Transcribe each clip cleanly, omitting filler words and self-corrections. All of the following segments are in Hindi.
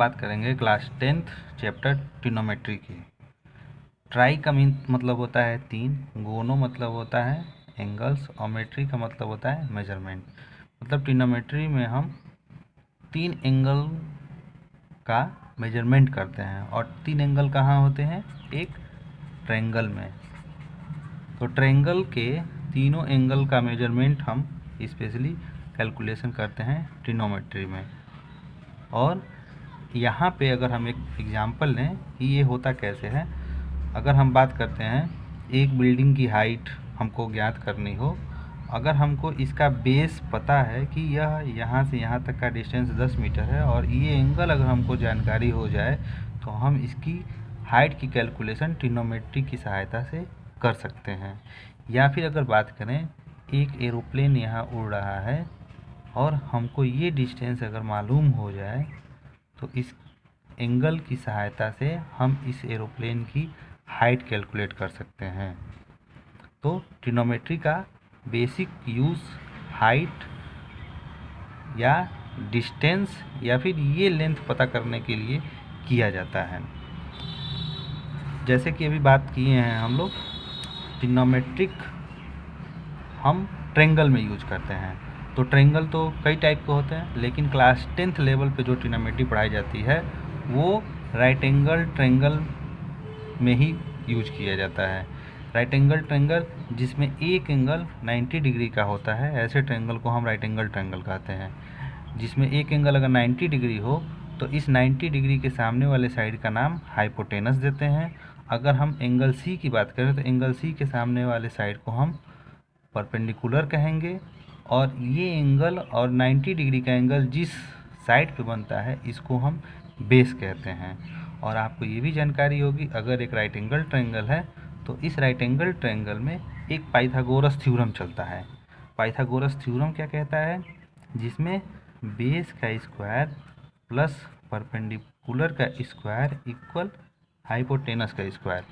बात करेंगे क्लास 10th चैप्टर ट्रिग्नोमेट्री की। ट्राई का मीन मतलब होता है 3, गोनो मतलब होता है एंगल्स और मेट्री का मतलब होता है मेजरमेंट। मतलब ट्रिग्नोमेट्री में हम 3 एंगल का मेजरमेंट करते हैं और 3 एंगल कहाँ होते हैं? एक ट्रायंगल में। तो ट्रायंगल के तीनों एंगल का मेजरमेंट हम स्पेशली कैलकुलेशन करते हैं ट्रिग्नोमेट्री में। और यहाँ पे अगर हम एक एग्जांपल लें कि ये होता कैसे है, अगर हम बात करते हैं एक बिल्डिंग की हाइट हमको ज्ञात करनी हो, अगर हमको इसका बेस पता है कि यह यहाँ से यहाँ तक का डिस्टेंस 10 मीटर है और ये एंगल अगर हमको जानकारी हो जाए तो हम इसकी हाइट की कैलकुलेशन ट्रिग्नोमेट्री की सहायता से कर सकते हैं। या फिर अगर बात करें एक एरोप्लेन यहाँ उड़ रहा है और हमको ये डिस्टेंस अगर मालूम हो जाए तो इस एंगल की सहायता से हम इस एरोप्लेन की हाइट कैलकुलेट कर सकते हैं। तो ट्रिग्नोमेट्री का बेसिक यूज़ हाइट या डिस्टेंस या फिर ये लेंथ पता करने के लिए किया जाता है। जैसे कि अभी बात किए हैं हम लोग ट्रिग्नोमेट्रिक हम ट्रायंगल में यूज करते हैं। तो ट्रायंगल तो कई टाइप के होते हैं, लेकिन क्लास 10th लेवल पे जो ट्रिग्नोमेट्री पढ़ाई जाती है वो राइट एंगल ट्रायंगल में ही यूज किया जाता है। राइट एंगल ट्रायंगल जिसमें एक एंगल 90 डिग्री का होता है, ऐसे ट्रायंगल को हम राइट एंगल ट्रायंगल कहते हैं। जिसमें एक एंगल अगर 90 डिग्री हो तो इस 90 डिग्री के सामने वाले साइड का नाम हाइपोटेनस देते हैं। अगर हम एंगल सी की बात करें तो एंगल सी के सामने वाले साइड को हम परपेंडिकुलर कहेंगे। और ये एंगल और 90 डिग्री का एंगल जिस साइड पे बनता है इसको हम बेस कहते हैं। और आपको ये भी जानकारी होगी अगर एक राइट एंगल ट्रायंगल है तो इस राइट एंगल ट्रायंगल में एक पाइथागोरस थ्योरम चलता है। पाइथागोरस थ्योरम क्या कहता है? जिसमें बेस का स्क्वायर प्लस परपेंडिकुलर का स्क्वायर इक्वल हाइपोटेनस का स्क्वायर।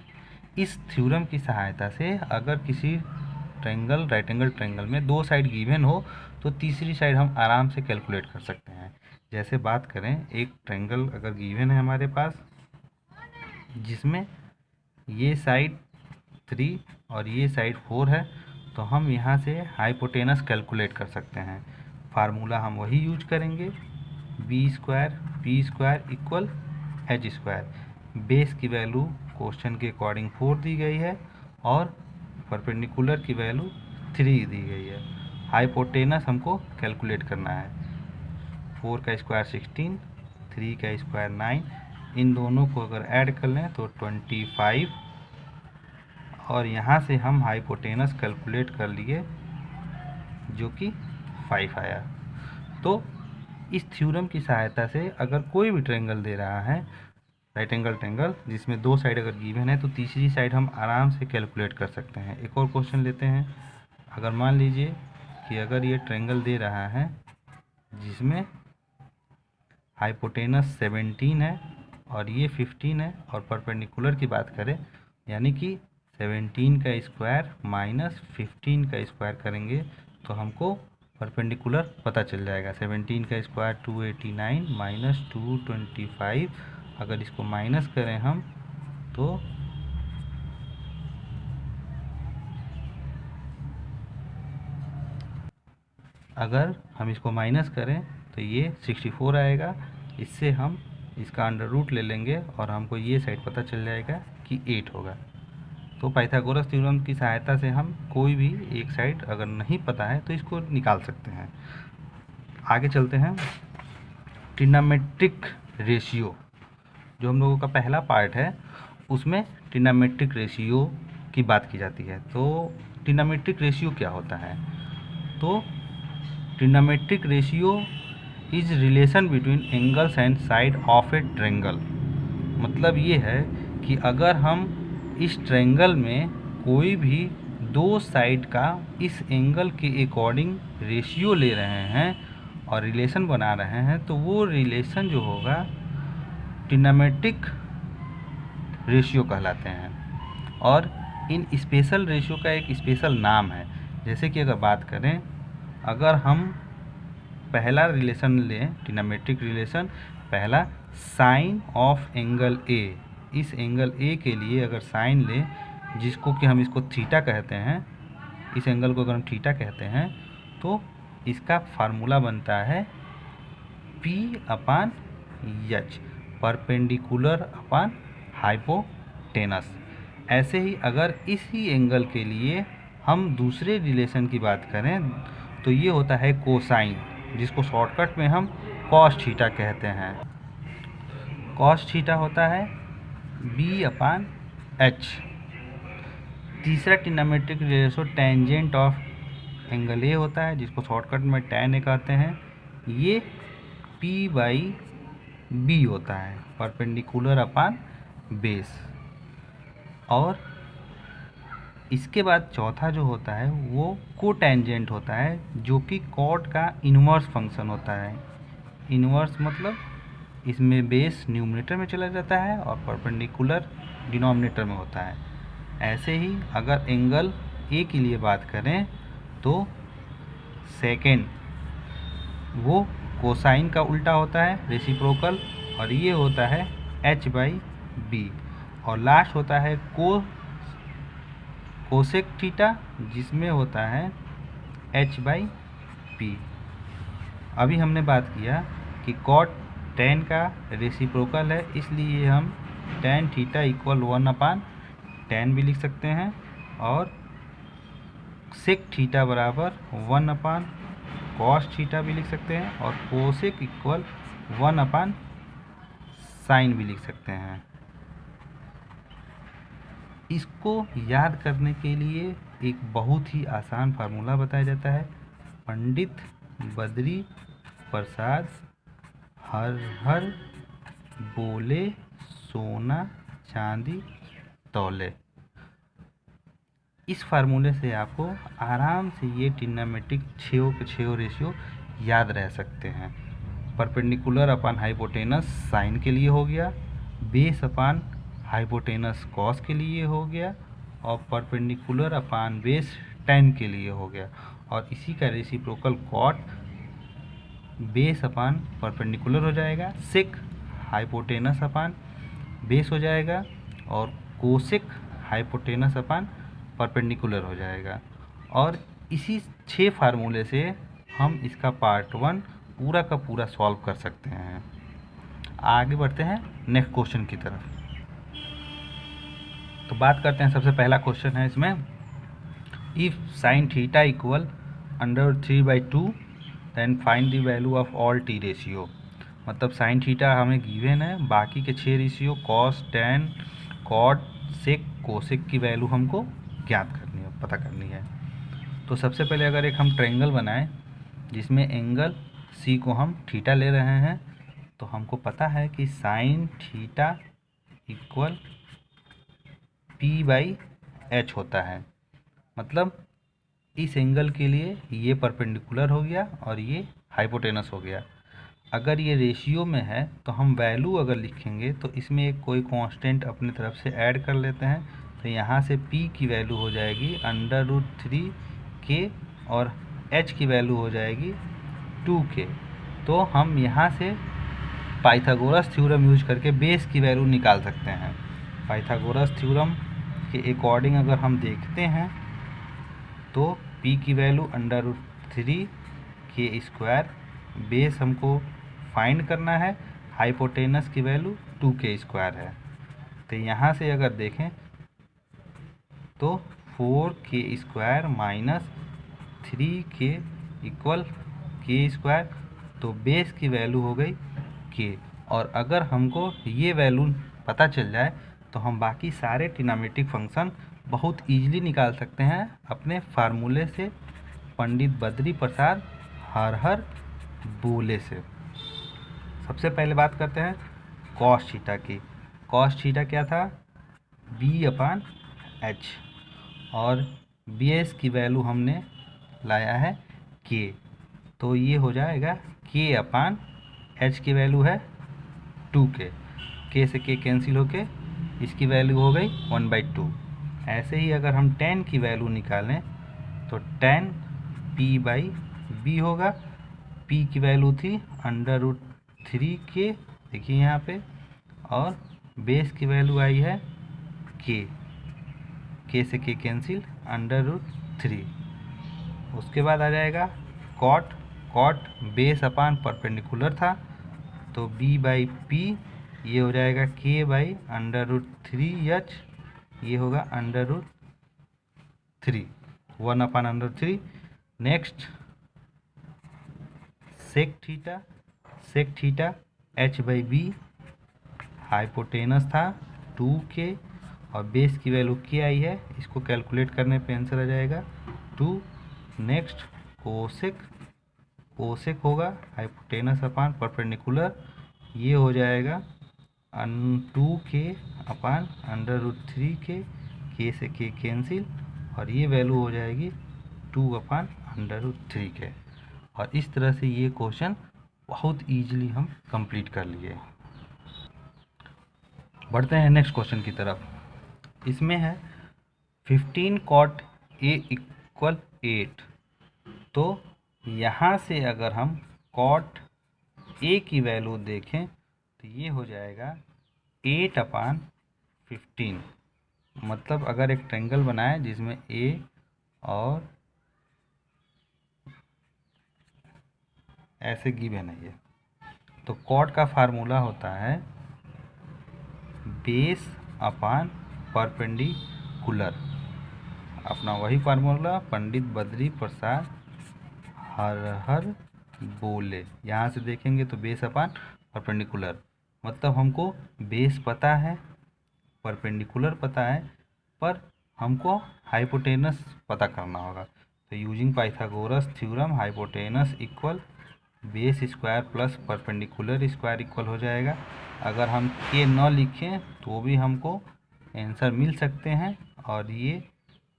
इस थ्योरम की सहायता से अगर किसी ट्रायंगल राइट एंगल ट्रायंगल में 2 साइड गिवन हो तो तीसरी साइड हम आराम से कैलकुलेट कर सकते हैं। जैसे बात करें एक ट्रायंगल अगर गिवन है हमारे पास जिसमें ये साइड 3 और ये साइड 4 है, तो हम यहाँ से हाइपोटेनस कैलकुलेट कर सकते हैं। फार्मूला हम वही यूज करेंगे, B square P square equal H square. Base की वैल्यू क्वेश्चन के अकॉर्डिंग 4 दी गई है और परपेंडिकुलर की वैल्यू 3 दी गई है। हाइपोटेनस हमको कैलकुलेट करना है। 4 का स्क्वायर 16, 3 का स्क्वायर 9, इन दोनों को अगर ऐड कर लें तो 25 और यहाँ से हम हाइपोटेनस कैलकुलेट कर लिए जो कि 5 आया। तो इस थ्योरम की सहायता से अगर कोई भी ट्रायंगल दे रहा है राइट एंगल ट्रायंगल जिसमें 2 साइड अगर गिवन है तो तीसरी साइड हम आराम से कैलकुलेट कर सकते हैं। एक और क्वेश्चन लेते हैं। अगर मान लीजिए कि अगर ये ट्रायंगल दे रहा है जिसमें हाइपोटेनस 17 है और ये 15 है और परपेंडिकुलर की बात करें यानी कि 17 का स्क्वायर माइनस 15 का स्क्वायर करेंगे तो हमको परपेंडिकुलर पता चल जाएगा। 17 का स्क्वायर 289 माइनस 225, अगर इसको माइनस करें हम तो अगर हम इसको माइनस करें तो ये 64 आएगा। इससे हम इसका अंडर रूट ले लेंगे और हमको ये साइड पता चल जाएगा कि 8 होगा। तो पाइथागोरस थ्योरम की सहायता से हम कोई भी एक साइड अगर नहीं पता है तो इसको निकाल सकते हैं। आगे चलते हैं। ट्रिग्नोमेट्रिक रेशियो जो हम लोगों का पहला पार्ट है उसमें ट्रिग्नोमेट्रिक रेशियो की बात की जाती है। तो ट्रिग्नोमेट्रिक रेशियो क्या होता है? तो trigonometric ratio is relation between angles and side of A triangle. मतलब ये है कि अगर हम इस ट्रायंगल में कोई भी 2 साइड का इस एंगल के अकॉर्डिंग रेशियो ले रहे हैं और रिलेशन बना रहे हैं तो वो रिलेशन जो होगा ट्रिग्नोमेट्रिक रेशियो कहलाते हैं। और इन स्पेशल रेशियो का एक स्पेशल नाम है। जैसे कि अगर बात करें, अगर हम पहला रिलेशन लें ट्रिग्नोमेट्रिक रिलेशन पहला साइन ऑफ एंगल ए, इस एंगल ए के लिए अगर साइन ले, जिसको कि हम इसको थीटा कहते हैं, इस एंगल को अगर हम थीटा कहते हैं तो इसका फार्मूला बनता है P अपान H, परपेंडिकुलर अपान हाइपोटेनस। ऐसे ही अगर इसी एंगल के लिए हम दूसरे रिलेशन की बात करें तो ये होता है कोसाइन, जिसको शॉर्टकट में हम कॉस थीटा कहते हैं। कॉस थीटा होता है B अपान H। तीसरा trigonometric ratio tangent of angle A होता है, जिसको शॉर्टकट में tan ए कहते हैं। ये P/B होता है, परपेंडिकुलर अपान बेस। और इसके बाद चौथा जो होता है वो कोटेंजेंट होता है, जो कि कॉट का इन्वर्स फंक्शन होता है। इन्वर्स मतलब इसमें बेस न्यूमरेटर में चला जाता है और परपेंडिकुलर डिनोमिनेटर में होता है। ऐसे ही अगर एंगल ए के लिए बात करें तो सेकेंड वो कोसाइन का उल्टा होता है, रेसिप्रोकल, और ये होता है H/B। और लास्ट होता है कोसेक थीटा, जिसमें होता है H/P। अभी हमने बात किया कि कॉट tan का रेसिप्रोकल है, इसलिए हम tan थीटा इक्वल 1/tan भी लिख सकते हैं, और सेक थीटा बराबर 1/cos थीटा भी लिख सकते हैं, और कोसेक इक्वल 1/sin भी लिख सकते हैं। इसको याद करने के लिए एक बहुत ही आसान फार्मूला बताया जाता है, पंडित बद्री प्रसाद हर हर बोले सोना चांदी तौले। इस फार्मूले से आपको आराम से ये ट्रिग्नोमेट्रिक छेओ के छेओ रेशियो याद रह सकते हैं। परपेंडिकुलर अपान हाइपोटेनस साइन के लिए हो गया, बेस अपान हाइपोटेनस कॉस के लिए हो गया, और परपेंडिकुलर अपान बेस tan के लिए हो गया। और इसी का reciprocal cot base upon perpendicular हो जाएगा, सेक हाइपोटेनस अपान बेस हो जाएगा, और कोसेक हाइपोटेनस अपान परपेंडिकुलर हो जाएगा। और इसी 6 फार्मूले से हम इसका पार्ट 1 पूरा का पूरा सॉल्व कर सकते हैं। आगे बढ़ते हैं नेक्स्ट क्वेश्चन की तरफ। तो बात करते हैं, सबसे पहला क्वेश्चन है इसमें, if sine theta equal √3/2 then find the value of all T ratio. मतलब साइन थीटा हमें गिवन है, बाकी के 6 ratio cos, tan, cot, sec, cosec की वैल्यू हमको ज्ञात करनी है, पता करनी है। तो सबसे पहले अगर एक हम ट्रायंगल बनाएं जिसमें एंगल सी को हम थीटा ले रहे हैं, तो हमको पता है कि साइन थीटा इक्वल P/H होता है। मतलब इस एंगल के लिए ये परपेंडिकुलर हो गया और ये हाइपोटेनस हो गया। अगर ये रेशियो में है तो हम वैल्यू अगर लिखेंगे तो इसमें एक कोई कांस्टेंट अपनी तरफ से ऐड कर लेते हैं, तो यहाँ से P की वैल्यू हो जाएगी √3k और H की वैल्यू हो जाएगी 2k। तो हम यहाँ से पाइथागोरस थ्योरम यूज करके बेस की वैल्यू निकाल सकते हैं। पाइथागोरस थ्योरम के अकॉर्डिंग अगर हम देखते हैं तो P की वैल्यू √3k², बेस हमको फाइंड करना है, हाइपोटेनस की वैल्यू 2k² है। तो यहाँ से अगर देखें तो 4k² minus 3k equal k², तो बेस की वैल्यू हो गई k। और अगर हमको ये वैल्यू पता चल जाए तो हम बाकी सारे ट्रिग्नोमेट्रिक फंक्शन बहुत ईजिली निकाल सकते हैं अपने फार्मूले से, पंडित बद्री प्रसाद हर बोले से। सबसे पहले बात करते हैं कॉस थीटा की। कॉस थीटा क्या था? B/H, और बेस की वैल्यू हमने लाया है k, तो ये हो जाएगा k/H की वैल्यू है 2k, k से k कैंसिल होके इसकी वैल्यू हो गई 1/2। ऐसे ही अगर हम tan की वैल्यू निकालें तो tan P/B होगा। P की वैल्यू थी √3k देखिए यहाँ पे, और बेस की वैल्यू आई है के से के कैंसिल, √3। उसके बाद आ जाएगा कॉट, बेस अपान परपेंडिकुलर था तो b/p, ये हो जाएगा k/√3h, ये होगा √3, 1/√3। Next sec theta h/b, hypotenuse था 2k और बेस की वैल्यू k आई है, इसको कैलकुलेट करने पे आंसर आ जाएगा 2। नेक्स्ट कोसेक होगा हाइपोटेनस अपान परपेंडिकुलर, ये हो जाएगा 2k/√3k, के से के कैंसिल, और ये वैल्यू हो जाएगी 2/√3k। और इस तरह से ये क्वेश्चन बहुत ईजिली हम कंप्लीट कर लिए। बढ़ते हैं नेक्स्ट क्वेश्चन की तरफ। इसमें है 15 cot a = 8। तो यहाँ से अगर हम cot a की वैल्यू देखें तो ये हो जाएगा 8/15। मतलब अगर एक ट्रायंगल बनाए जिसमें a और ऐसे गिवन है ये, तो कॉट का फार्मूला होता है बेस अपान परपेंडिकुलर। अपना वही फार्मूला पंडित बद्री प्रसाद हर बोले। यहाँ से देखेंगे तो बेस अपान परपेंडिकुलर, मतलब हमको बेस पता है, परपेंडिकुलर पता है, पर हमको हाइपोटेनस पता करना होगा। तो using Pythagoras theorem hypotenuse equal base square plus perpendicular square equal हो जाएगा। अगर हम के न लिखें तो भी हमको आंसर मिल सकते हैं। और ये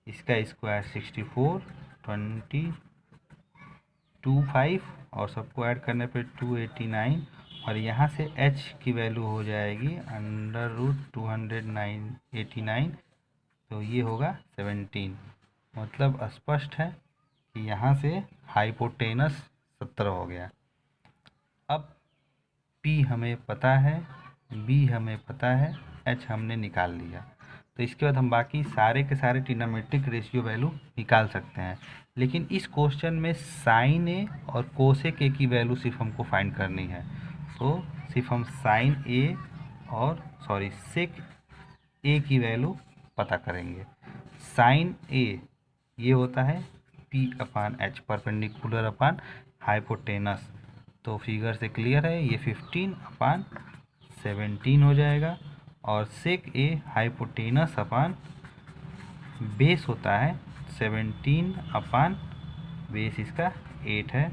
इसका स्क्वायर 64, 20, 25 और सबको ऐड करने पे 289, और यहाँ से h की वैल्यू हो जाएगी √289, तो ये होगा 17। मतलब स्पष्ट है कि यहाँ से हाइपोटेनस 17 हो गया। अब P हमें पता है, B हमें पता है, H हमने निकाल लिया। तो इसके बाद हम बाकी सारे के सारे ट्रिग्नोमेट्रिक रेशियो वैल्यू निकाल सकते हैं। लेकिन इस क्वेश्चन में साइन ए और कोसेक ए की वैल्यू सिर्फ हमको फाइंड करनी है। तो सिर्फ हम साइन ए और सेक ए की वैल्यू पता करेंगे। साइन ए ये होता है P/H, परपेंडिकुलर अपान हाइपोटेनस। तो फिगर से क्लियर है, ये 15/17 हो जाएगा। और सेक ए हाइपोटेनस अपान बेस होता है 17 बेस इसका 8 है।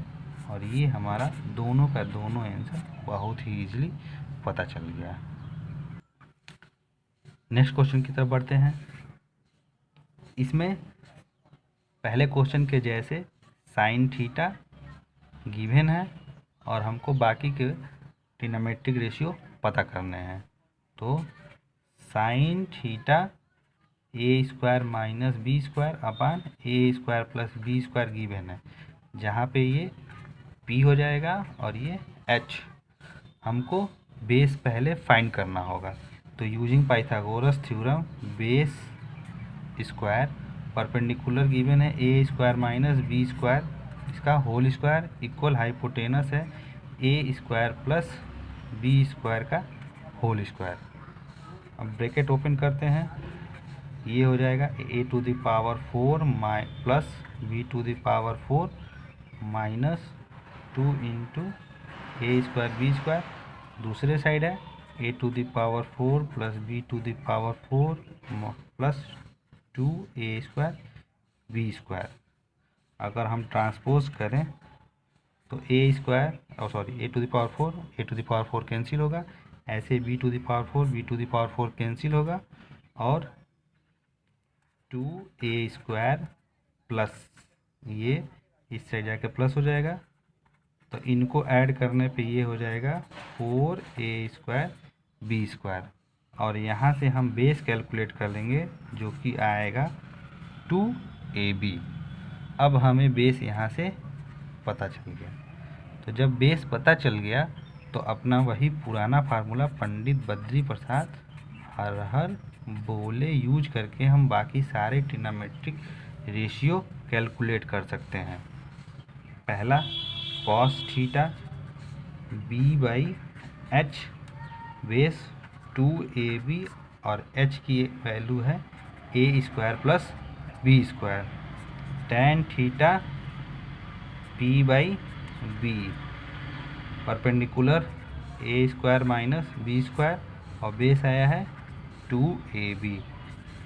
और ये हमारा दोनों का दोनों आंसर बहुत ही इजीली पता चल गया। नेक्स्ट क्वेश्चन की तरफ बढ़ते हैं। इसमें पहले क्वेश्चन के जैसे साइन थीटा गिवन है और हमको बाकी के ट्रिग्नोमेट्रिक रेशियो पता करने हैं। तो साइन थीटा a² - b² अपान a² + b² गिवन है, जहाँ पे ये p हो जाएगा और ये h। हमको बेस पहले फाइंड करना होगा। तो using Pythagoras theorem base square, perpendicular given है a² - b² इसका होल स्क्वायर इक्वल हाइपोटेनस है a² + b² का होल स्क्वायर। अब ब्रैकेट ओपन करते हैं, ये हो जाएगा a⁴ + b⁴ -2 × a²b²। दूसरे साइड है a⁴ + b⁴ +2 a²b²। अगर हम ट्रांसपोज करें तो a⁴ कैंसिल होगा, ऐसे b⁴ कैंसिल होगा, और 2a² प्लस ये इस साइड जाके प्लस हो जाएगा। तो इनको ऐड करने पे ये हो जाएगा 4a²b²। और यहाँ से हम बेस कैलकुलेट कर लेंगे जो कि आएगा 2ab। अब हमें बेस यहाँ से पता चल गया। तो जब बेस पता चल गया तो अपना वही पुराना फार्मूला पंडित बद्री प्रसाद हर हर बोले यूज करके हम बाकी सारे ट्रिग्नोमेट्रिक रेशियो कैलकुलेट कर सकते हैं। पहला cos theta b by h base 2ab और h की वैल्यू है a square plus b square, tan theta p by b perpendicular a square minus b square और बेस आया है 2ab,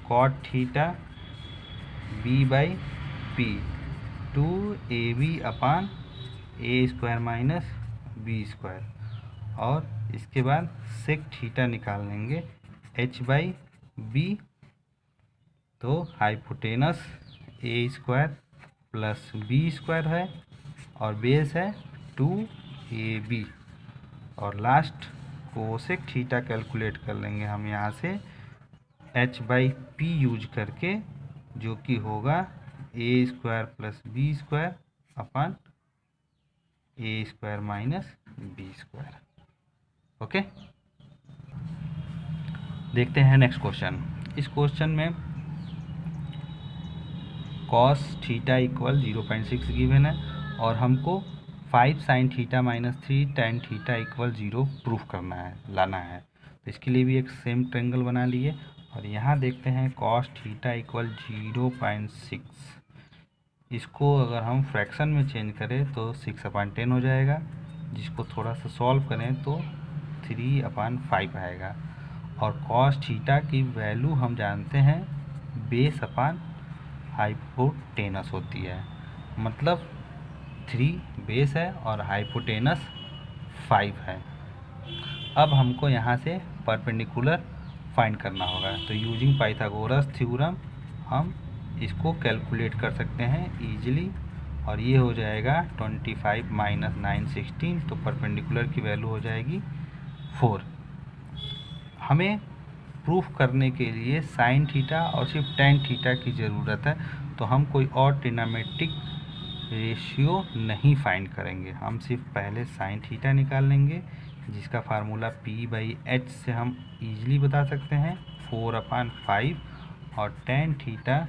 cot theta b by p 2ab upon a square minus b square, और इसके बाद सेक थीटा निकाल लेंगे h बाई बी, तो hypotenuse a square plus b square है और बेस है 2ab, और लास्ट कोसेक थीटा कैलकुलेट कर लेंगे हम यहाँ से h बाई पी यूज करके, जो कि होगा a square plus b square upon a square minus b square. Okay, देखते हैं नेक्स्ट क्वेश्चन। इस क्वेश्चन में कॉस थीटा इक्वल 0.6 गिवन है और हमको 5 sine theta minus 3 tan theta equal 0 proof करना है, लाना है। तो इसके लिए भी एक सेम ट्रायंगल बना लिए और यहाँ देखते हैं कॉस थीटा इक्वल 0.6, इसको अगर हम फ्रैक्शन में चेंज करें तो 6/10 हो जाएगा, जिसको थोड़ा सा सॉल्व करें तो 3/5 आएगा। और कॉस थीटा की वैल्यू हम जानते हैं बेस अपान हाइपोटेनस होती है, मतलब 3 बेस है और हाइपोटेनस 5 है। अब हमको यहाँ से परपेंडिकुलर फाइंड करना होगा, तो यूजिंग पाइथागोरस थ्योरम हम इसको कैलकुलेट कर सकते हैं इजीली, और ये हो जाएगा 25 माइनस 9 16, तो परपेंडिकुलर की वैल्यू हो जाएगी 4। हमें प्रूफ करने के लिए साइन थीटा और सिर्फ टैन थीटा की ज़रूरत है, तो हम कोई और ट्रिग्नोमेट्रिक रेशियो नहीं फाइंड करेंगे, हम सिर्फ पहले साइन थीटा निकाल लेंगे, जिसका फार्मूला p बाई एच से हम इजीली बता सकते हैं 4/5, और tan theta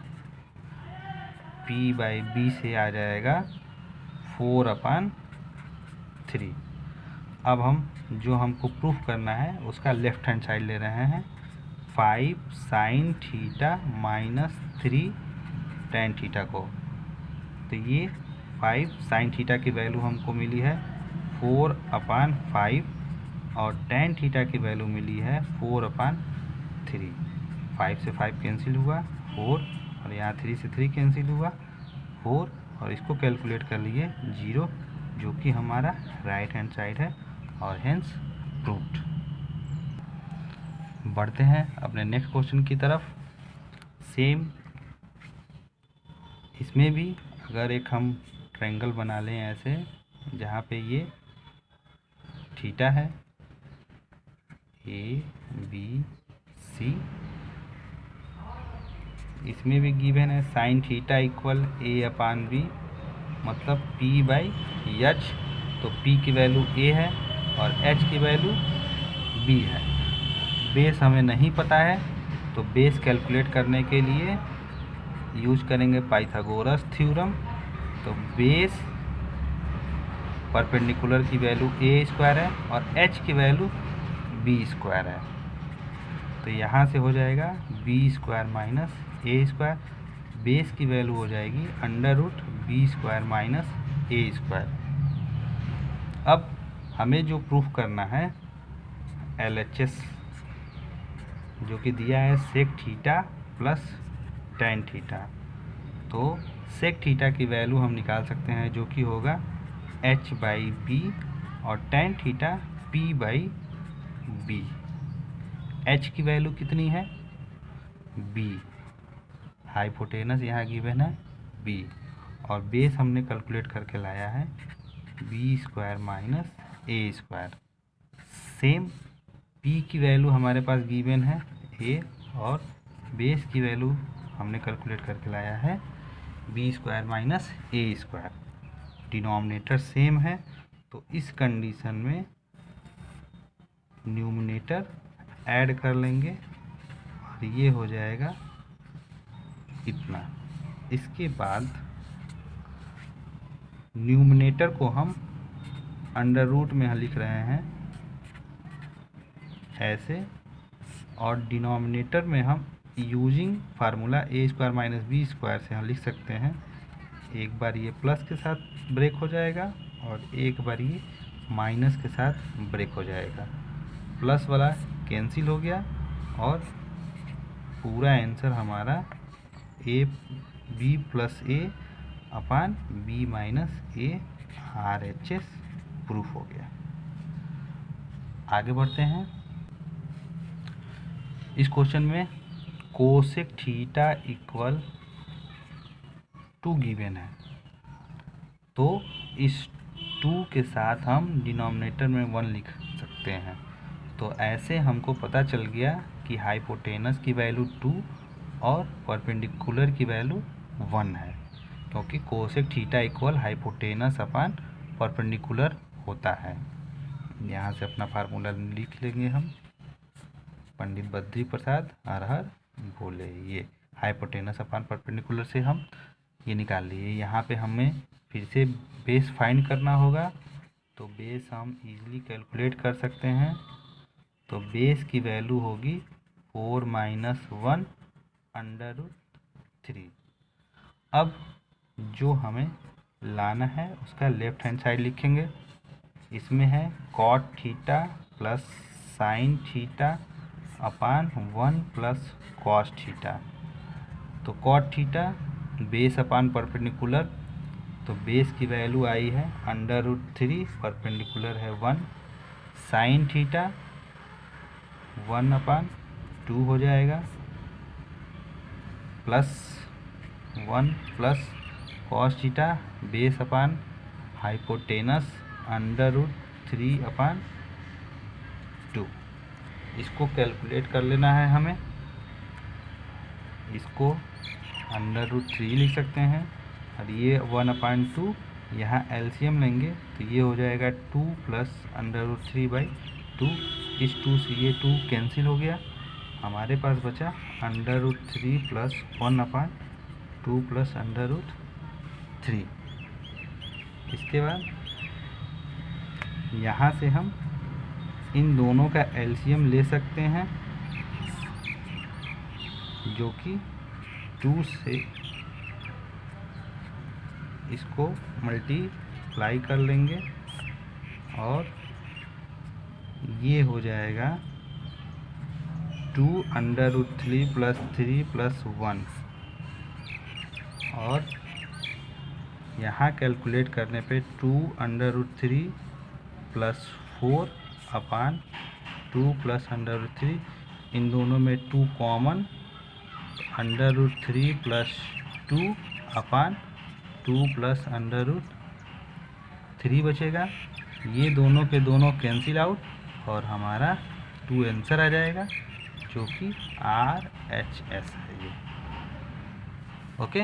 p by b से आ जाएगा 4/3। अब हम जो हमको प्रूफ करना है उसका लेफ्ट हैंड साइड ले रहे हैं, 5 sine theta minus 3 tan theta को, तो ये 5 साइन थीटा की वैल्यू हमको मिली है 4/5 और टैन थीटा की वैल्यू मिली है 4/3। 5 से 5 कैंसिल हुआ 4, और यहाँ 3 से 3 कैंसिल हुआ 4, और इसको कैलकुलेट कर लिए 0, जो कि हमारा राइट हैंड साइड है, और हेंस प्रूव्ड। बढ़ते हैं अपने नेक्स्ट क्वेश्चन की तरफ। सेम इसमें भी अगर एक हम ट्रायंगल बना लें ऐसे, जहाँ पे ये थीटा है ए बी सी, इसमें भी गिवन है साइन थीटा इक्वल a/b, मतलब p बाई एच, तो p की वैल्यू a है और h की वैल्यू b है। बेस हमें नहीं पता है, तो बेस कैलकुलेट करने के लिए यूज करेंगे पाइथागोरस थ्योरम। तो बेस परपेंडिकुलर की वैल्यू a स्क्वायर है और h की वैल्यू b स्क्वायर है, तो यहाँ से हो जाएगा b square minus a square, base की वैल्यू हो जाएगी √b square minus a square. अब हमें जो प्रूफ करना है LHS, जो कि दिया है sec theta plus tan theta, तो सेक थीटा की वैल्यू हम निकाल सकते हैं, जो कि होगा h बाई बी, और tan theta p by b. h की वैल्यू कितनी है b, हाइपोटेनस यहाँ गिवन है b, और बेस हमने कैलकुलेट करके लाया है b square minus a square. Same p की वैल्यू हमारे पास गिवन है a, और बेस की वैल्यू हमने कैलकुलेट करके लाया है b square minus a square. Denominator same है, तो इस कंडीशन में न्यूमरेटर ऐड कर लेंगे और ये हो जाएगा इतना। इसके बाद न्यूमरेटर को हम अंडर रूट में लिख रहे हैं ऐसे, और डिनोमिनेटर में हम यूजिंग फार्मूला ए स्क्वायर माइनस बी स्क्वायर से हम लिख सकते हैं। एक बार ये प्लस के साथ ब्रेक हो जाएगा और एक बार ये माइनस के साथ ब्रेक हो जाएगा। प्लस वाला कैंसिल हो गया और पूरा आंसर हमारा a b plus a upon b minus a RHS proof हो गया। आगे बढ़ते हैं। इस क्वेश्चन में कोसेक थीटा इक्वल 2 गिवन है, तो इस 2 के साथ हम डिनोमिनेटर में 1 लिख सकते हैं। तो ऐसे हमको पता चल गया कि हाइपोटेनस की वैल्यू 2 और परपेंडिकुलर की वैल्यू 1 है, क्योंकि cosec theta equal hypotenuse upon perpendicular होता है। यहाँ से अपना फार्मूला लिख लेंगे हम। पंडित बद्री प्रसाद हर हर बोले, ये हाइपोटेनस अपान परपेंडिकुलर से हम ये निकाल लिए। यहाँ पे हमें फिर से बेस फाइंड करना होगा, तो बेस हम इजीली कैलकुलेट कर सकते हैं। तो बेस की वैल्यू होगी 4 - 1 √3। अब जो हमें लाना है उसका लेफ्ट हैंड साइड लिखेंगे। इसमें है cot theta plus sine theta upon 1 plus cos theta. तो cot theta base upon perpendicular, तो बेस की वैल्यू आई है √3, परपेंडिकुलर है 1। साइन थीटा 1/2 हो जाएगा, plus 1 plus cos theta base अपान हाइपोटेनस √3/2। इसको कैलकुलेट कर लेना है हमें। इसको √3 लिख सकते हैं और ये 1/2 यहाँ एलसीएम लेंगे तो ये हो जाएगा 2 प्लस √3/2। इस 2 से ये 2 कैंसिल हो गया, हमारे पास बचा √3 प्लस 1/2 प्लस √3। इसके बाद यहाँ से हम इन दोनों का एलसीएम ले सकते हैं, जो कि 2 से इसको मल्टीप्लाई कर लेंगे और ये हो जाएगा 2 √3 प्लस 3 प्लस 1। और यहाँ कैलकुलेट करने पे 2 √3 प्लस 4/2 प्लस √3, इन दोनों में 2 कॉमन, √3 प्लस 2/2 प्लस √3 बचेगा। ये दोनों के दोनों कैंसिल आउट और हमारा 2 आंसर आ जाएगा, जो कि RHS है ये। ओके।